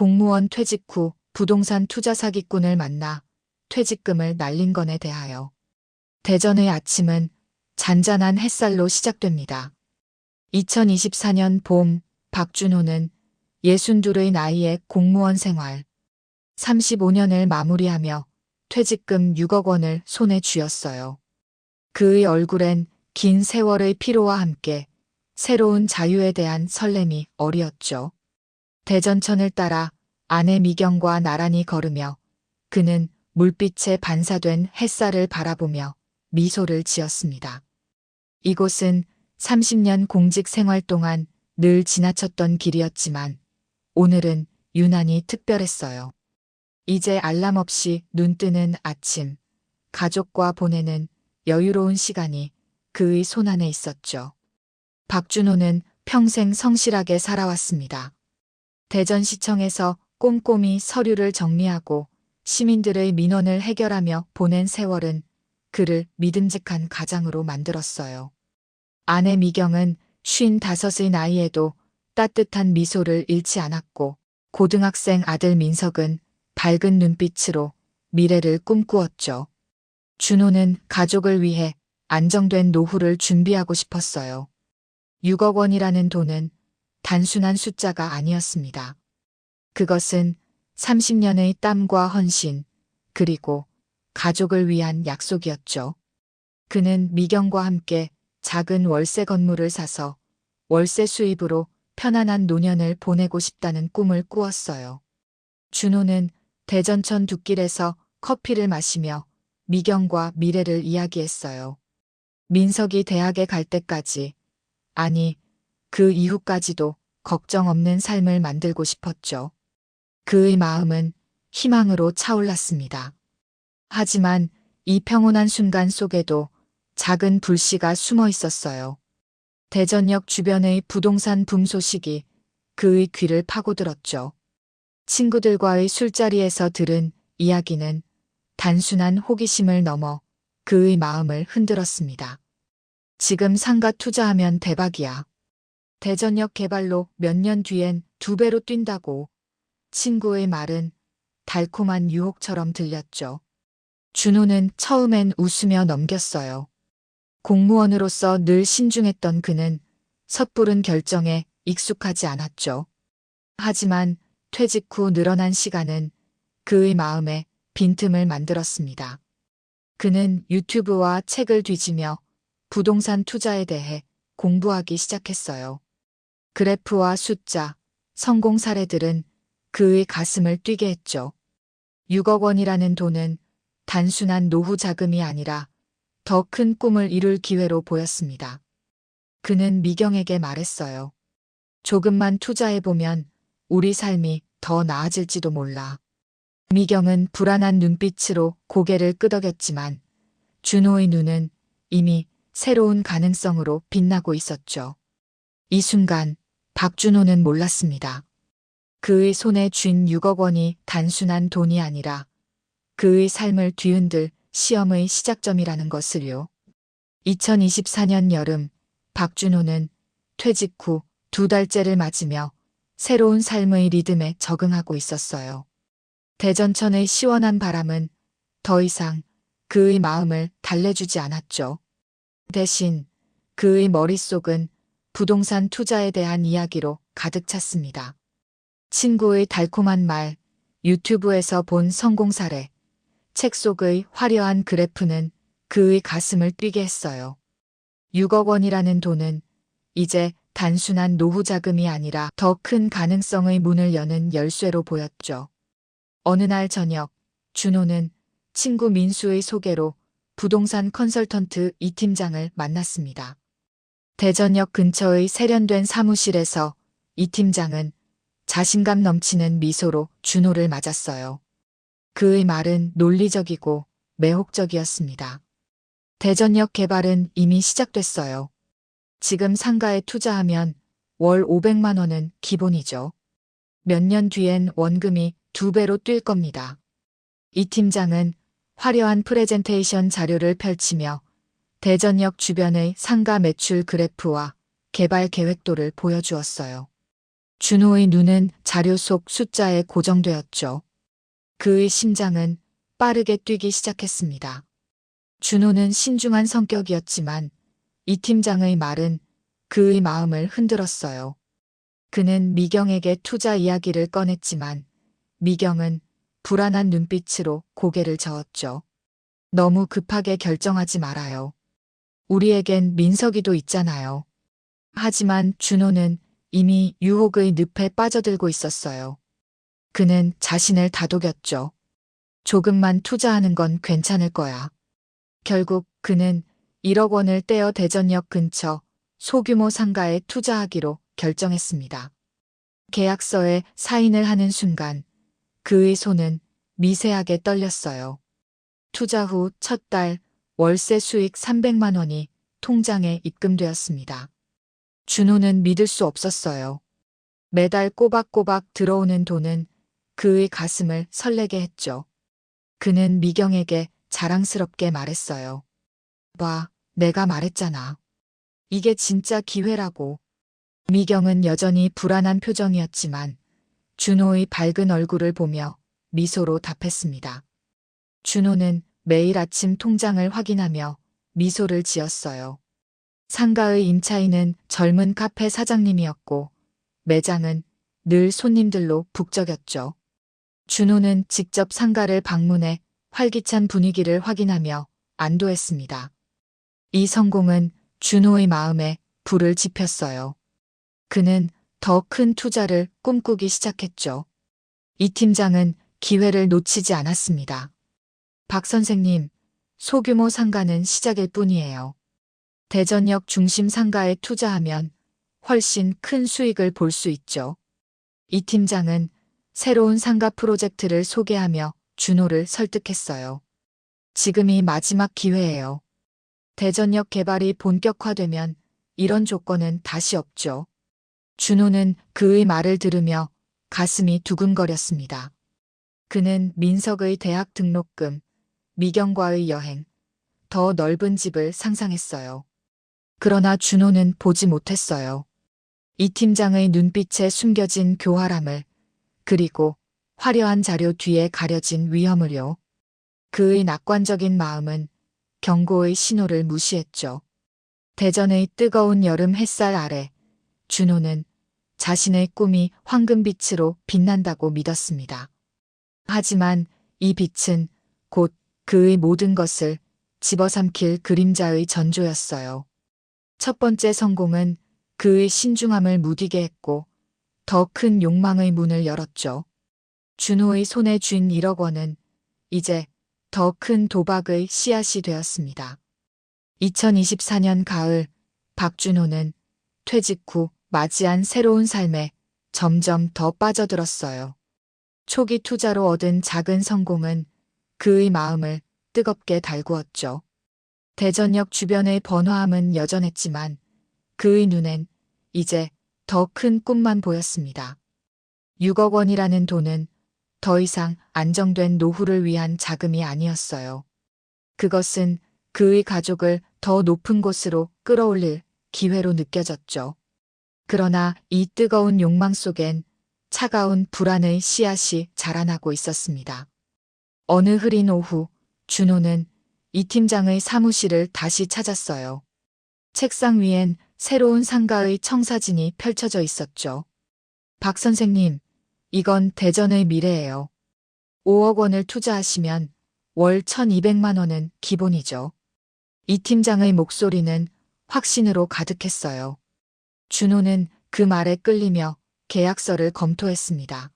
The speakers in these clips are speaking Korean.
공무원 퇴직 후 부동산 투자 사기꾼을 만나 퇴직금을 날린 건에 대하여 대전의 아침은 잔잔한 햇살로 시작됩니다. 2024년 봄 박준호는 62의 나이에 공무원 생활 35년을 마무리하며 퇴직금 6억 원을 손에 쥐었어요. 그의 얼굴엔 긴 세월의 피로와 함께 새로운 자유에 대한 설렘이 어리었죠. 대전천을 따라 아내 미경과 나란히 걸으며 그는 물빛에 반사된 햇살을 바라보며 미소를 지었습니다. 이곳은 30년 공직 생활 동안 늘 지나쳤던 길이었지만 오늘은 유난히 특별했어요. 이제 알람 없이 눈뜨는 아침, 가족과 보내는 여유로운 시간이 그의 손안에 있었죠. 박준호는 평생 성실하게 살아왔습니다. 대전시청에서 꼼꼼히 서류를 정리하고 시민들의 민원을 해결하며 보낸 세월은 그를 믿음직한 가장으로 만들었어요. 아내 미경은 55의 나이에도 따뜻한 미소를 잃지 않았고 고등학생 아들 민석은 밝은 눈빛으로 미래를 꿈꾸었죠. 준호는 가족을 위해 안정된 노후를 준비하고 싶었어요. 6억 원이라는 돈은 단순한 숫자가 아니었습니다. 그것은 30년의 땀과 헌신, 그리고 가족을 위한 약속이었죠. 그는 미경과 함께 작은 월세 건물을 사서 월세 수입으로 편안한 노년을 보내고 싶다는 꿈을 꾸었어요. 준호는 대전천 둑길에서 커피를 마시며 미경과 미래를 이야기했어요. 민석이 대학에 갈 때까지, 아니, 그 이후까지도 걱정 없는 삶을 만들고 싶었죠. 그의 마음은 희망으로 차올랐습니다. 하지만 이 평온한 순간 속에도 작은 불씨가 숨어 있었어요. 대전역 주변의 부동산 붐 소식이 그의 귀를 파고들었죠. 친구들과의 술자리에서 들은 이야기는 단순한 호기심을 넘어 그의 마음을 흔들었습니다. 지금 상가 투자하면 대박이야. 대전역 개발로 몇 년 뒤엔 2배로 뛴다고. 친구의 말은 달콤한 유혹처럼 들렸죠. 준호는 처음엔 웃으며 넘겼어요. 공무원으로서 늘 신중했던 그는 섣부른 결정에 익숙하지 않았죠. 하지만 퇴직 후 늘어난 시간은 그의 마음에 빈틈을 만들었습니다. 그는 유튜브와 책을 뒤지며 부동산 투자에 대해 공부하기 시작했어요. 그래프와 숫자, 성공 사례들은 그의 가슴을 뛰게 했죠. 6억 원이라는 돈은 단순한 노후 자금이 아니라 더 큰 꿈을 이룰 기회로 보였습니다. 그는 미경에게 말했어요. 조금만 투자해보면 우리 삶이 더 나아질지도 몰라. 미경은 불안한 눈빛으로 고개를 끄덕였지만 준호의 눈은 이미 새로운 가능성으로 빛나고 있었죠. 이 순간 박준호는 몰랐습니다. 그의 손에 쥔 6억 원이 단순한 돈이 아니라 그의 삶을 뒤흔들 시험의 시작점이라는 것을요. 2024년 여름 박준호는 퇴직 후 2달째를 맞으며 새로운 삶의 리듬에 적응하고 있었어요. 대전천의 시원한 바람은 더 이상 그의 마음을 달래주지 않았죠. 대신 그의 머릿속은 부동산 투자에 대한 이야기로 가득 찼습니다. 친구의 달콤한 말, 유튜브에서 본 성공 사례, 책 속의 화려한 그래프는 그의 가슴을 뛰게 했어요. 6억 원이라는 돈은 이제 단순한 노후 자금이 아니라 더 큰 가능성의 문을 여는 열쇠로 보였죠. 어느 날 저녁, 준호는 친구 민수의 소개로 부동산 컨설턴트 이 팀장을 만났습니다. 대전역 근처의 세련된 사무실에서 이 팀장은 자신감 넘치는 미소로 준호를 맞았어요. 그의 말은 논리적이고 매혹적이었습니다. 대전역 개발은 이미 시작됐어요. 지금 상가에 투자하면 월 500만 원은 기본이죠. 몇 년 뒤엔 원금이 2배로 뛸 겁니다. 이 팀장은 화려한 프레젠테이션 자료를 펼치며 대전역 주변의 상가 매출 그래프와 개발 계획도를 보여주었어요. 준호의 눈은 자료 속 숫자에 고정되었죠. 그의 심장은 빠르게 뛰기 시작했습니다. 준호는 신중한 성격이었지만 이 팀장의 말은 그의 마음을 흔들었어요. 그는 미경에게 투자 이야기를 꺼냈지만 미경은 불안한 눈빛으로 고개를 저었죠. 너무 급하게 결정하지 말아요. 우리에겐 민석이도 있잖아요. 하지만 준호는 이미 유혹의 늪에 빠져들고 있었어요. 그는 자신을 다독였죠. 조금만 투자하는 건 괜찮을 거야. 결국 그는 1억 원을 떼어 대전역 근처 소규모 상가에 투자하기로 결정했습니다. 계약서에 사인을 하는 순간 그의 손은 미세하게 떨렸어요. 투자 후 첫 달 월세 수익 300만 원이 통장에 입금되었습니다. 준호는 믿을 수 없었어요. 매달 꼬박꼬박 들어오는 돈은 그의 가슴을 설레게 했죠. 그는 미경에게 자랑스럽게 말했어요. 봐, 내가 말했잖아. 이게 진짜 기회라고. 미경은 여전히 불안한 표정이었지만 준호의 밝은 얼굴을 보며 미소로 답했습니다. 준호는 매일 아침 통장을 확인하며 미소를 지었어요. 상가의 임차인은 젊은 카페 사장님이었고 매장은 늘 손님들로 북적였죠. 준호는 직접 상가를 방문해 활기찬 분위기를 확인하며 안도했습니다. 이 성공은 준호의 마음에 불을 지폈어요. 그는 더 큰 투자를 꿈꾸기 시작했죠. 이 팀장은 기회를 놓치지 않았습니다. 박 선생님, 소규모 상가는 시작일 뿐이에요. 대전역 중심 상가에 투자하면 훨씬 큰 수익을 볼 수 있죠. 이 팀장은 새로운 상가 프로젝트를 소개하며 준호를 설득했어요. 지금이 마지막 기회예요. 대전역 개발이 본격화되면 이런 조건은 다시 없죠. 준호는 그의 말을 들으며 가슴이 두근거렸습니다. 그는 민석의 대학 등록금, 미경과의 여행, 더 넓은 집을 상상했어요. 그러나 준호는 보지 못했어요. 이 팀장의 눈빛에 숨겨진 교활함을, 그리고 화려한 자료 뒤에 가려진 위험을요. 그의 낙관적인 마음은 경고의 신호를 무시했죠. 대전의 뜨거운 여름 햇살 아래 준호는 자신의 꿈이 황금빛으로 빛난다고 믿었습니다. 하지만 이 빛은 곧 그의 모든 것을 집어삼킬 그림자의 전조였어요. 첫 번째 성공은 그의 신중함을 무디게 했고 더 큰 욕망의 문을 열었죠. 준호의 손에 쥔 1억 원은 이제 더 큰 도박의 씨앗이 되었습니다. 2024년 가을, 박준호는 퇴직 후 맞이한 새로운 삶에 점점 더 빠져들었어요. 초기 투자로 얻은 작은 성공은 그의 마음을 뜨겁게 달구었죠. 대전역 주변의 번화함은 여전했지만 그의 눈엔 이제 더 큰 꿈만 보였습니다. 6억 원이라는 돈은 더 이상 안정된 노후를 위한 자금이 아니었어요. 그것은 그의 가족을 더 높은 곳으로 끌어올릴 기회로 느껴졌죠. 그러나 이 뜨거운 욕망 속엔 차가운 불안의 씨앗이 자라나고 있었습니다. 어느 흐린 오후, 준호는 이 팀장의 사무실을 다시 찾았어요. 책상 위엔 새로운 상가의 청사진이 펼쳐져 있었죠. 박 선생님, 이건 대전의 미래예요. 5억 원을 투자하시면 월 1,200만 원은 기본이죠. 이 팀장의 목소리는 확신으로 가득했어요. 준호는 그 말에 끌리며 계약서를 검토했습니다.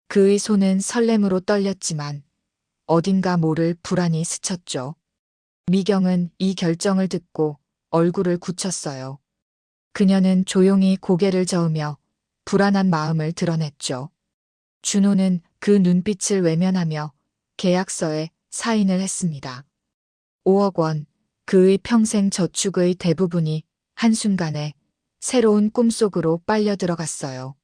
그의 손은 설렘으로 떨렸지만 어딘가 모를 불안이 스쳤죠. 미경은 이 결정을 듣고 얼굴을 굳혔어요. 그녀는 조용히 고개를 저으며 불안한 마음을 드러냈죠. 준호는 그 눈빛을 외면하며 계약서에 사인을 했습니다. 5억 원, 그의 평생 저축의 대부분이 한순간에 새로운 꿈속으로 빨려 들어갔어요.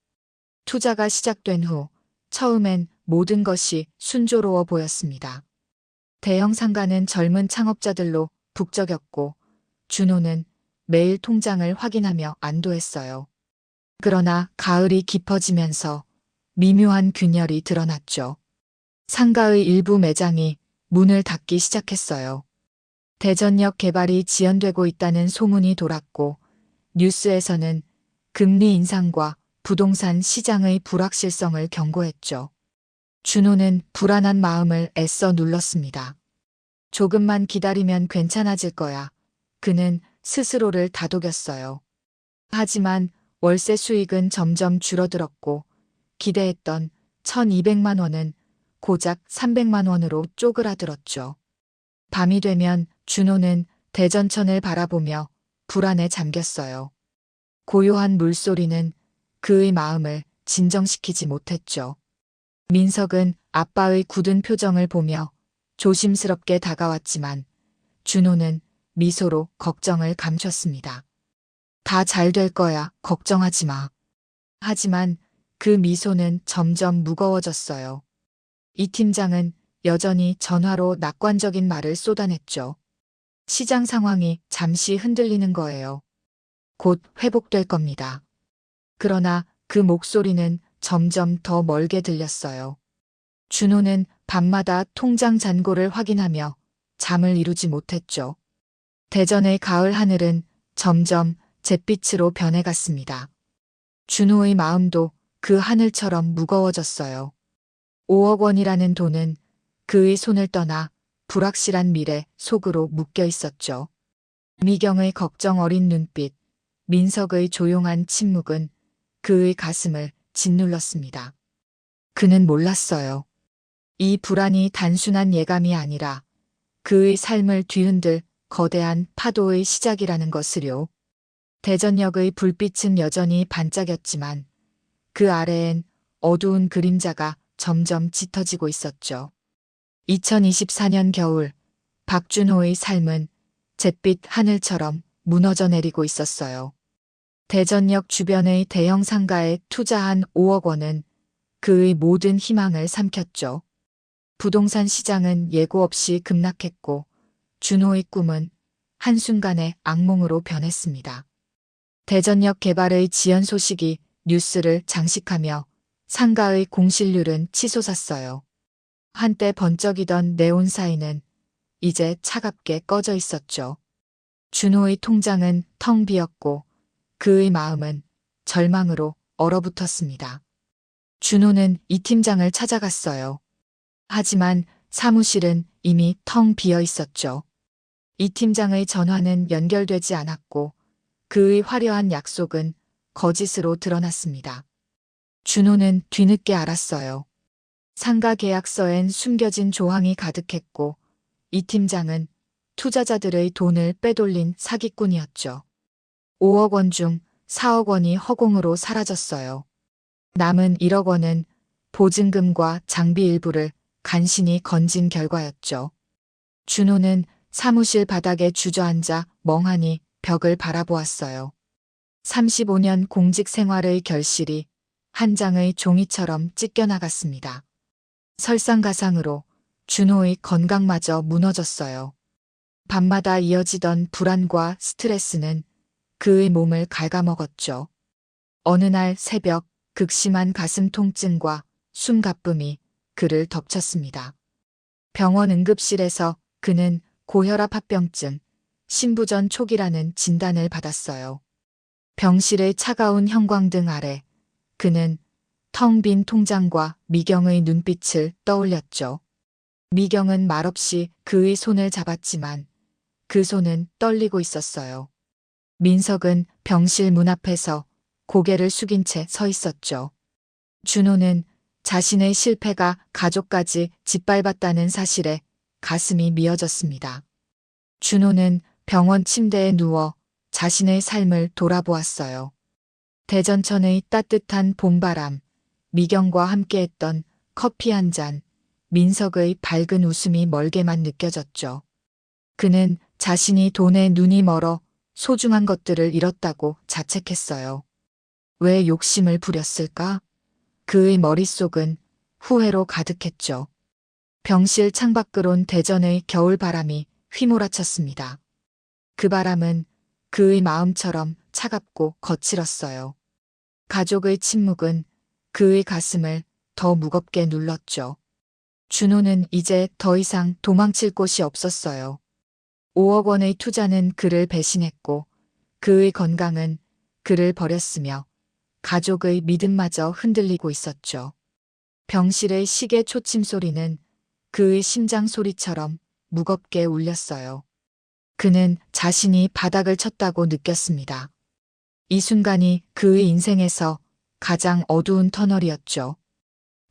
투자가 시작된 후 처음엔 모든 것이 순조로워 보였습니다. 대형 상가는 젊은 창업자들로 북적였고 준호는 매일 통장을 확인하며 안도했어요. 그러나 가을이 깊어지면서 미묘한 균열이 드러났죠. 상가의 일부 매장이 문을 닫기 시작했어요. 대전역 개발이 지연되고 있다는 소문이 돌았고 뉴스에서는 금리 인상과 부동산 시장의 불확실성을 경고했죠. 준호는 불안한 마음을 애써 눌렀습니다. 조금만 기다리면 괜찮아질 거야. 그는 스스로를 다독였어요. 하지만 월세 수익은 점점 줄어들었고 기대했던 1200만 원은 고작 300만 원으로 쪼그라들었죠. 밤이 되면 준호는 대전천을 바라보며 불안에 잠겼어요. 고요한 물소리는 그의 마음을 진정시키지 못했죠. 민석은 아빠의 굳은 표정을 보며 조심스럽게 다가왔지만 준호는 미소로 걱정을 감췄습니다. 다 잘 될 거야, 걱정하지 마. 하지만 그 미소는 점점 무거워졌어요. 이 팀장은 여전히 전화로 낙관적인 말을 쏟아냈죠. 시장 상황이 잠시 흔들리는 거예요. 곧 회복될 겁니다. 그러나 그 목소리는 점점 더 멀게 들렸어요. 준호는 밤마다 통장 잔고를 확인하며 잠을 이루지 못했죠. 대전의 가을 하늘은 점점 잿빛으로 변해갔습니다. 준호의 마음도 그 하늘처럼 무거워졌어요. 5억 원이라는 돈은 그의 손을 떠나 불확실한 미래 속으로 묶여 있었죠. 미경의 걱정 어린 눈빛, 민석의 조용한 침묵은 그의 가슴을 짓눌렀습니다. 그는 몰랐어요. 이 불안이 단순한 예감이 아니라 그의 삶을 뒤흔들 거대한 파도의 시작이라는 것을요. 대전역의 불빛은 여전히 반짝였지만 그 아래엔 어두운 그림자가 점점 짙어지고 있었죠. 2024년 겨울, 박준호의 삶은 잿빛 하늘처럼 무너져 내리고 있었어요. 대전역 주변의 대형 상가에 투자한 5억 원은 그의 모든 희망을 삼켰죠. 부동산 시장은 예고 없이 급락했고 준호의 꿈은 한순간에 악몽으로 변했습니다. 대전역 개발의 지연 소식이 뉴스를 장식하며 상가의 공실률은 치솟았어요. 한때 번쩍이던 네온사인은 이제 차갑게 꺼져 있었죠. 준호의 통장은 텅 비었고 그의 마음은 절망으로 얼어붙었습니다. 준호는 이 팀장을 찾아갔어요. 하지만 사무실은 이미 텅 비어 있었죠. 이 팀장의 전화는 연결되지 않았고 그의 화려한 약속은 거짓으로 드러났습니다. 준호는 뒤늦게 알았어요. 상가 계약서엔 숨겨진 조항이 가득했고 이 팀장은 투자자들의 돈을 빼돌린 사기꾼이었죠. 5억 원 중 4억 원이 허공으로 사라졌어요. 남은 1억 원은 보증금과 장비 일부를 간신히 건진 결과였죠. 준호는 사무실 바닥에 주저앉아 멍하니 벽을 바라보았어요. 35년 공직 생활의 결실이 한 장의 종이처럼 찢겨나갔습니다. 설상가상으로 준호의 건강마저 무너졌어요. 밤마다 이어지던 불안과 스트레스는 그의 몸을 갉아먹었죠. 어느 날 새벽 극심한 가슴 통증과 숨가쁨이 그를 덮쳤습니다. 병원 응급실에서 그는 고혈압 합병증, 신부전 초기라는 진단을 받았어요. 병실의 차가운 형광등 아래 그는 텅 빈 통장과 미경의 눈빛을 떠올렸죠. 미경은 말없이 그의 손을 잡았지만 그 손은 떨리고 있었어요. 민석은 병실 문 앞에서 고개를 숙인 채 서 있었죠. 준호는 자신의 실패가 가족까지 짓밟았다는 사실에 가슴이 미어졌습니다. 준호는 병원 침대에 누워 자신의 삶을 돌아보았어요. 대전천의 따뜻한 봄바람, 미경과 함께했던 커피 한 잔, 민석의 밝은 웃음이 멀게만 느껴졌죠. 그는 자신이 돈에 눈이 멀어 소중한 것들을 잃었다고 자책했어요. 왜 욕심을 부렸을까? 그의 머릿속은 후회로 가득했죠. 병실 창밖으론 대전의 겨울바람이 휘몰아쳤습니다. 그 바람은 그의 마음처럼 차갑고 거칠었어요. 가족의 침묵은 그의 가슴을 더 무겁게 눌렀죠. 준호는 이제 더 이상 도망칠 곳이 없었어요. 5억 원의 투자는 그를 배신했고 그의 건강은 그를 버렸으며 가족의 믿음마저 흔들리고 있었죠. 병실의 시계 초침 소리는 그의 심장 소리처럼 무겁게 울렸어요. 그는 자신이 바닥을 쳤다고 느꼈습니다. 이 순간이 그의 인생에서 가장 어두운 터널이었죠.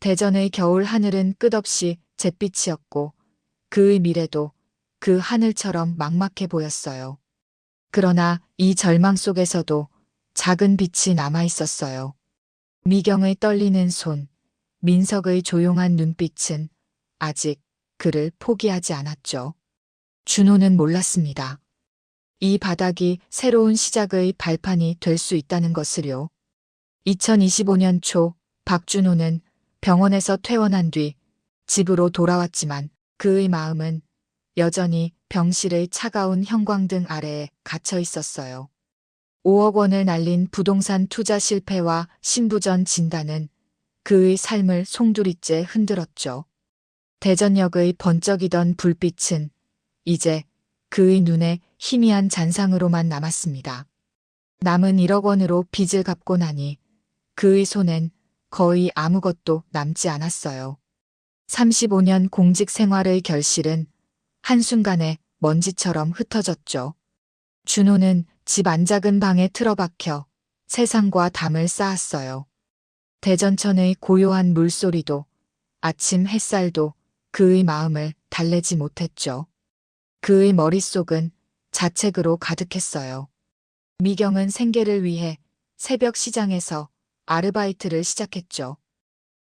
대전의 겨울 하늘은 끝없이 잿빛이었고 그의 미래도 그 하늘처럼 막막해 보였어요. 그러나 이 절망 속에서도 작은 빛이 남아 있었어요. 미경의 떨리는 손, 민석의 조용한 눈빛은 아직 그를 포기하지 않았죠. 준호는 몰랐습니다. 이 바닥이 새로운 시작의 발판이 될 수 있다는 것을요. 2025년 초 박준호는 병원에서 퇴원한 뒤 집으로 돌아왔지만 그의 마음은 여전히 병실의 차가운 형광등 아래에 갇혀 있었어요. 5억 원을 날린 부동산 투자 실패와 신부전 진단은 그의 삶을 송두리째 흔들었죠. 대전역의 번쩍이던 불빛은 이제 그의 눈에 희미한 잔상으로만 남았습니다. 남은 1억 원으로 빚을 갚고 나니 그의 손엔 거의 아무것도 남지 않았어요. 35년 공직 생활의 결실은 한순간에 먼지처럼 흩어졌죠. 준호는 집 안작은 방에 틀어박혀 세상과 담을 쌓았어요. 대전천의 고요한 물소리도 아침 햇살도 그의 마음을 달래지 못했죠. 그의 머릿속은 자책으로 가득했어요. 미경은 생계를 위해 새벽 시장에서 아르바이트를 시작했죠.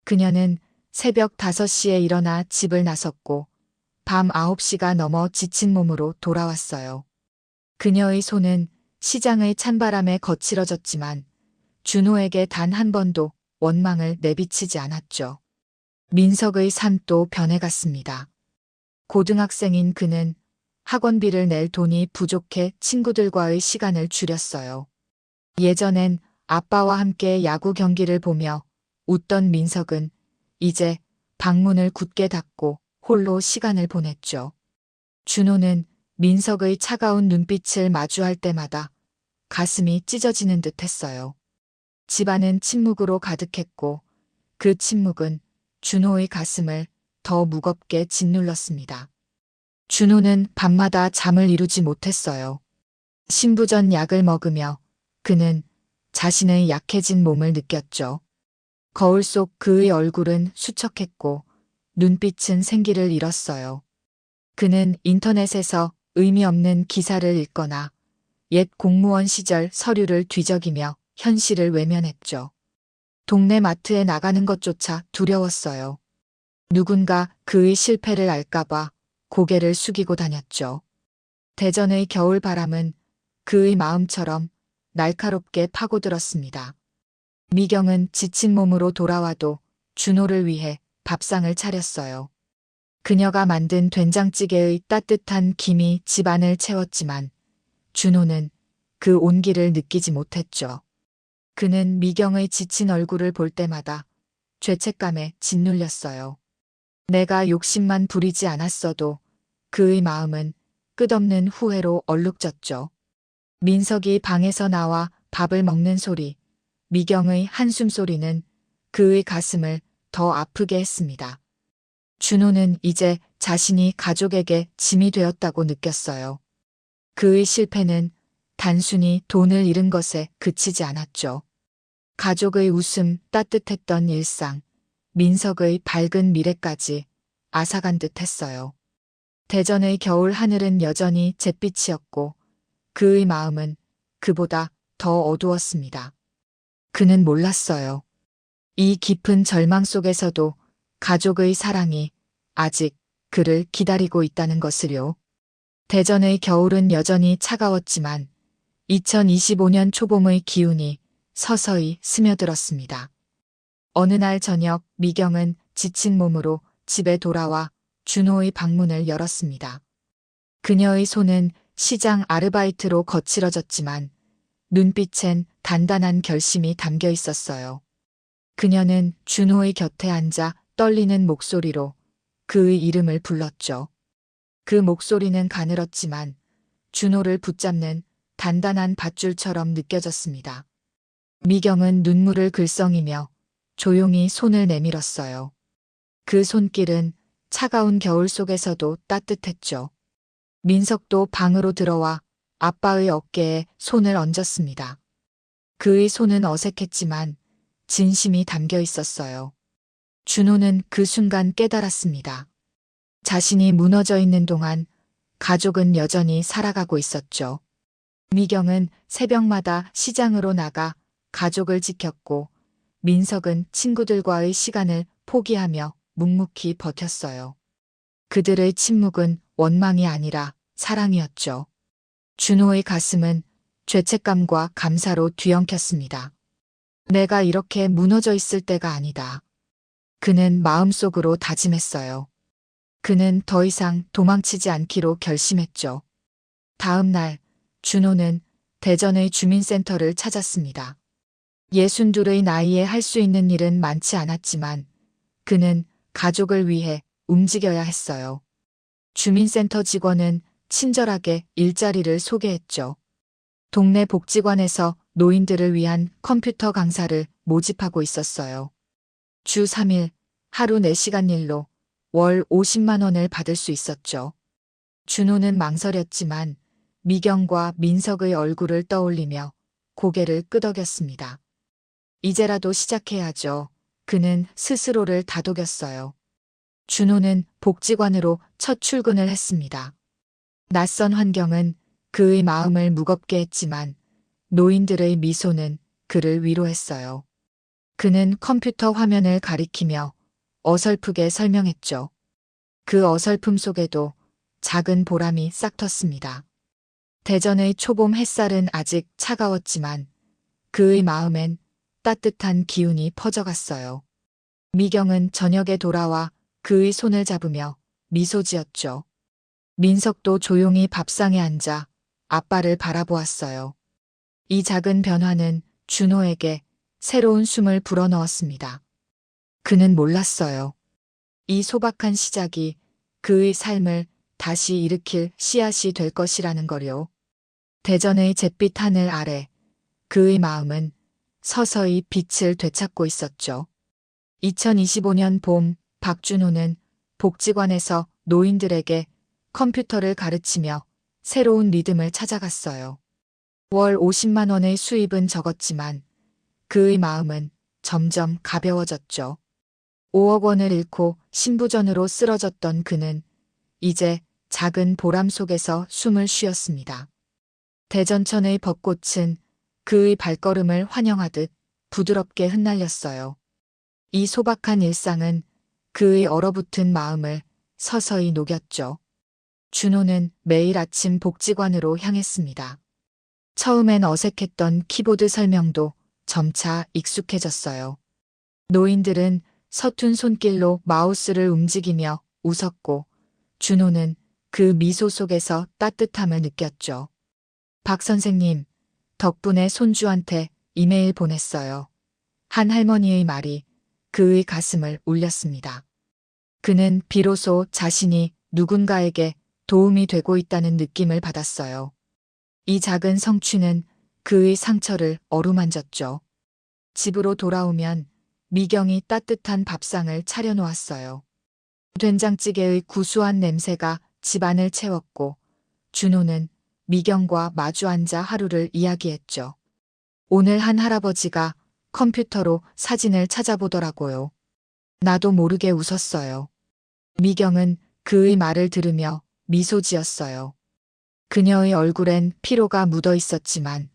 그녀는 새벽 5시에 일어나 집을 나섰고 밤 9시가 넘어 지친 몸으로 돌아왔어요. 그녀의 손은 시장의 찬바람에 거칠어졌지만 준호에게 단 한 번도 원망을 내비치지 않았죠. 민석의 삶도 변해갔습니다. 고등학생인 그는 학원비를 낼 돈이 부족해 친구들과의 시간을 줄였어요. 예전엔 아빠와 함께 야구 경기를 보며 웃던 민석은 이제 방문을 굳게 닫고 홀로 시간을 보냈죠. 준호는 민석의 차가운 눈빛을 마주할 때마다 가슴이 찢어지는 듯 했어요. 집안은 침묵으로 가득했고 그 침묵은 준호의 가슴을 더 무겁게 짓눌렀습니다. 준호는 밤마다 잠을 이루지 못했어요. 신부전 약을 먹으며 그는 자신의 약해진 몸을 느꼈죠. 거울 속 그의 얼굴은 수척했고 눈빛은 생기를 잃었어요. 그는 인터넷에서 의미 없는 기사를 읽거나 옛 공무원 시절 서류를 뒤적이며 현실을 외면했죠. 동네 마트에 나가는 것조차 두려웠어요. 누군가 그의 실패를 알까봐 고개를 숙이고 다녔죠. 대전의 겨울 바람은 그의 마음처럼 날카롭게 파고들었습니다. 미경은 지친 몸으로 돌아와도 준호를 위해 밥상을 차렸어요. 그녀가 만든 된장찌개의 따뜻한 김이 집안을 채웠지만 준호는 그 온기를 느끼지 못했죠. 그는 미경의 지친 얼굴을 볼 때마다 죄책감에 짓눌렸어요. 내가 욕심만 부리지 않았어도 그의 마음은 끝없는 후회로 얼룩졌죠. 민석이 방에서 나와 밥을 먹는 소리, 미경의 한숨 소리는 그의 가슴을 더 아프게 했습니다. 준호는 이제 자신이 가족에게 짐이 되었다고 느꼈어요. 그의 실패는 단순히 돈을 잃은 것에 그치지 않았죠. 가족의 웃음, 따뜻했던 일상, 민석의 밝은 미래까지 앗아간 듯 했어요. 대전의 겨울 하늘은 여전히 잿빛이었고 그의 마음은 그보다 더 어두웠습니다. 그는 몰랐어요. 이 깊은 절망 속에서도 가족의 사랑이 아직 그를 기다리고 있다는 것을요. 대전의 겨울은 여전히 차가웠지만 2025년 초봄의 기운이 서서히 스며들었습니다. 어느 날 저녁 미경은 지친 몸으로 집에 돌아와 준호의 방문을 열었습니다. 그녀의 손은 시장 아르바이트로 거칠어졌지만 눈빛엔 단단한 결심이 담겨 있었어요. 그녀는 준호의 곁에 앉아 떨리는 목소리로 그의 이름을 불렀죠. 그 목소리는 가늘었지만 준호를 붙잡는 단단한 밧줄처럼 느껴졌습니다. 미경은 눈물을 글썽이며 조용히 손을 내밀었어요. 그 손길은 차가운 겨울 속에서도 따뜻했죠. 민석도 방으로 들어와 아빠의 어깨에 손을 얹었습니다. 그의 손은 어색했지만 진심이 담겨 있었어요. 준호는 그 순간 깨달았습니다. 자신이 무너져 있는 동안 가족은 여전히 살아가고 있었죠. 미경은 새벽마다 시장으로 나가 가족을 지켰고 민석은 친구들과의 시간을 포기하며 묵묵히 버텼어요. 그들의 침묵은 원망이 아니라 사랑이었죠. 준호의 가슴은 죄책감과 감사로 뒤엉켰습니다. 내가 이렇게 무너져 있을 때가 아니다. 그는 마음속으로 다짐했어요. 그는 더 이상 도망치지 않기로 결심했죠. 다음 날 준호는 대전의 주민센터를 찾았습니다. 62의 나이에 할 수 있는 일은 많지 않았지만 그는 가족을 위해 움직여야 했어요. 주민센터 직원은 친절하게 일자리를 소개했죠. 동네 복지관에서 노인들을 위한 컴퓨터 강사를 모집하고 있었어요. 주 3일, 하루 4시간 일로 월 50만 원을 받을 수 있었죠. 준호는 망설였지만 미경과 민석의 얼굴을 떠올리며 고개를 끄덕였습니다. 이제라도 시작해야죠. 그는 스스로를 다독였어요. 준호는 복지관으로 첫 출근을 했습니다. 낯선 환경은 그의 마음을 무겁게 했지만 노인들의 미소는 그를 위로했어요. 그는 컴퓨터 화면을 가리키며 어설프게 설명했죠. 그 어설픔 속에도 작은 보람이 싹 텄습니다. 대전의 초봄 햇살은 아직 차가웠지만 그의 마음엔 따뜻한 기운이 퍼져갔어요. 미경은 저녁에 돌아와 그의 손을 잡으며 미소 지었죠. 민석도 조용히 밥상에 앉아 아빠를 바라보았어요. 이 작은 변화는 준호에게 새로운 숨을 불어넣었습니다. 그는 몰랐어요. 이 소박한 시작이 그의 삶을 다시 일으킬 씨앗이 될 것이라는 걸요. 대전의 잿빛 하늘 아래 그의 마음은 서서히 빛을 되찾고 있었죠. 2025년 봄 박준호는 복지관에서 노인들에게 컴퓨터를 가르치며 새로운 리듬을 찾아갔어요. 월 50만 원의 수입은 적었지만 그의 마음은 점점 가벼워졌죠. 5억 원을 잃고 신부전으로 쓰러졌던 그는 이제 작은 보람 속에서 숨을 쉬었습니다. 대전천의 벚꽃은 그의 발걸음을 환영하듯 부드럽게 흩날렸어요. 이 소박한 일상은 그의 얼어붙은 마음을 서서히 녹였죠. 준호는 매일 아침 복지관으로 향했습니다. 처음엔 어색했던 키보드 설명도 점차 익숙해졌어요. 노인들은 서툰 손길로 마우스를 움직이며 웃었고 준호는 그 미소 속에서 따뜻함을 느꼈죠. 박 선생님, 덕분에 손주한테 이메일 보냈어요. 한 할머니의 말이 그의 가슴을 울렸습니다. 그는 비로소 자신이 누군가에게 도움이 되고 있다는 느낌을 받았어요. 이 작은 성취는 그의 상처를 어루만졌죠. 집으로 돌아오면 미경이 따뜻한 밥상을 차려놓았어요. 된장찌개의 구수한 냄새가 집안을 채웠고 준호는 미경과 마주 앉아 하루를 이야기했죠. 오늘 한 할아버지가 컴퓨터로 사진을 찾아보더라고요. 나도 모르게 웃었어요. 미경은 그의 말을 들으며 미소 지었어요. 그녀의 얼굴엔 피로가 묻어 있었지만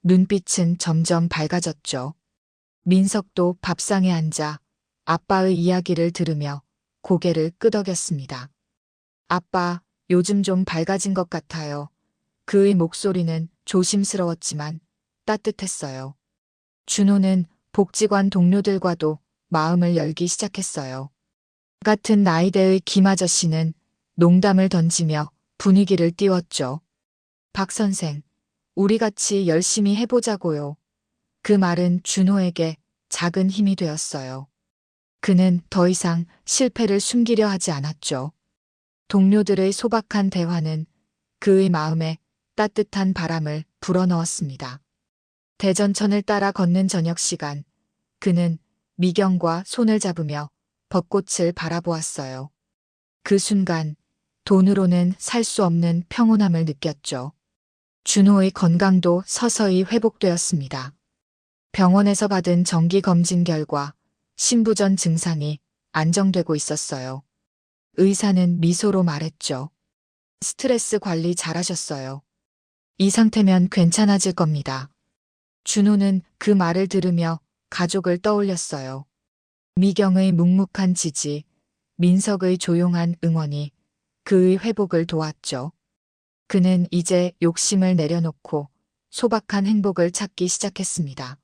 눈빛은 점점 밝아졌죠. 민석도 밥상에 앉아 아빠의 이야기를 들으며 고개를 끄덕였습니다. 아빠, 요즘 좀 밝아진 것 같아요. 그의 목소리는 조심스러웠지만 따뜻했어요. 준호는 복지관 동료들과도 마음을 열기 시작했어요. 같은 나이대의 김 아저씨는 농담을 던지며 분위기를 띄웠죠. 박 선생, 우리 같이 열심히 해보자고요. 그 말은 준호에게 작은 힘이 되었어요. 그는 더 이상 실패를 숨기려 하지 않았죠. 동료들의 소박한 대화는 그의 마음에 따뜻한 바람을 불어넣었습니다. 대전천을 따라 걷는 저녁 시간, 그는 미경과 손을 잡으며 벚꽃을 바라보았어요. 그 순간 돈으로는 살 수 없는 평온함을 느꼈죠. 준호의 건강도 서서히 회복되었습니다. 병원에서 받은 정기 검진 결과 신부전 증상이 안정되고 있었어요. 의사는 미소로 말했죠. 스트레스 관리 잘하셨어요. 이 상태면 괜찮아질 겁니다. 준호는 그 말을 들으며 가족을 떠올렸어요. 미경의 묵묵한 지지, 민석의 조용한 응원이 그의 회복을 도왔죠. 그는 이제 욕심을 내려놓고 소박한 행복을 찾기 시작했습니다.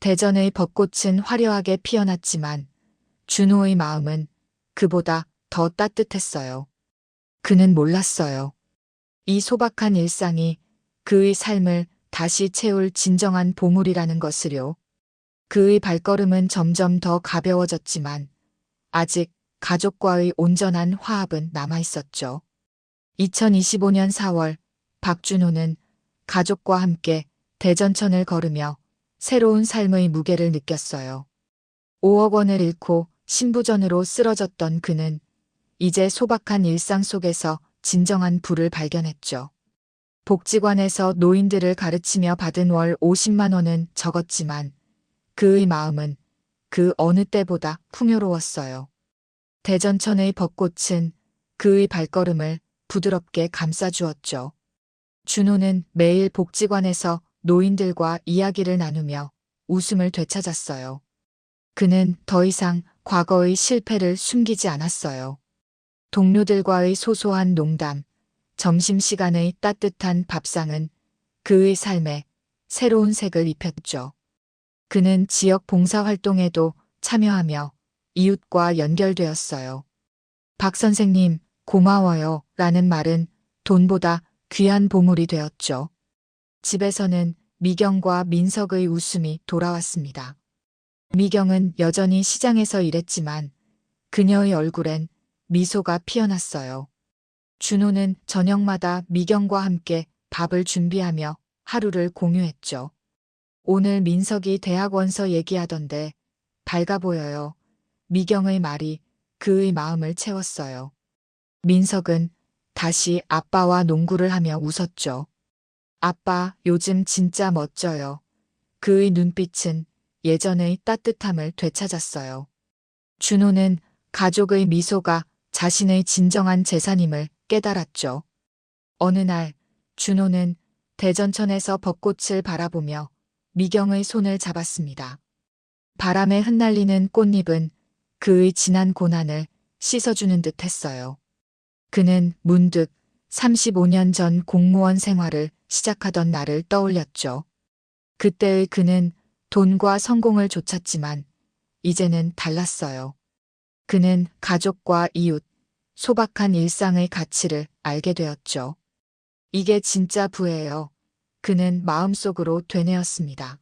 대전의 벚꽃은 화려하게 피어났지만 준호의 마음은 그보다 더 따뜻했어요. 그는 몰랐어요. 이 소박한 일상이 그의 삶을 다시 채울 진정한 보물이라는 것을요. 그의 발걸음은 점점 더 가벼워졌지만 아직 가족과의 온전한 화합은 남아있었죠. 2025년 4월 박준호는 가족과 함께 대전천을 걸으며 새로운 삶의 무게를 느꼈어요. 5억 원을 잃고 신부전으로 쓰러졌던 그는 이제 소박한 일상 속에서 진정한 부를 발견했죠. 복지관에서 노인들을 가르치며 받은 월 50만 원은 적었지만 그의 마음은 그 어느 때보다 풍요로웠어요. 대전천의 벚꽃은 그의 발걸음을 부드럽게 감싸주었죠. 준호는 매일 복지관에서 노인들과 이야기를 나누며 웃음을 되찾았어요. 그는 더 이상 과거의 실패를 숨기지 않았어요. 동료들과의 소소한 농담, 점심시간의 따뜻한 밥상은 그의 삶에 새로운 색을 입혔죠. 그는 지역 봉사활동에도 참여하며 이웃과 연결되었어요. 박 선생님, 고마워요 라는 말은 돈보다 귀한 보물이 되었죠. 집에서는 미경과 민석의 웃음이 돌아왔습니다. 미경은 여전히 시장에서 일했지만 그녀의 얼굴엔 미소가 피어났어요. 준호는 저녁마다 미경과 함께 밥을 준비하며 하루를 공유했죠. 오늘 민석이 대학원서 얘기하던데 밝아 보여요. 미경의 말이 그의 마음을 채웠어요. 민석은 다시 아빠와 농구를 하며 웃었죠. 아빠, 요즘 진짜 멋져요. 그의 눈빛은 예전의 따뜻함을 되찾았어요. 준호는 가족의 미소가 자신의 진정한 재산임을 깨달았죠. 어느 날 준호는 대전천에서 벚꽃을 바라보며 미경의 손을 잡았습니다. 바람에 흩날리는 꽃잎은 그의 지난 고난을 씻어주는 듯 했어요. 그는 문득 35년 전 공무원 생활을 시작하던 날을 떠올렸죠. 그때의 그는 돈과 성공을 좇았지만 이제는 달랐어요. 그는 가족과 이웃, 소박한 일상의 가치를 알게 되었죠. 이게 진짜 부예요. 그는 마음속으로 되뇌었습니다.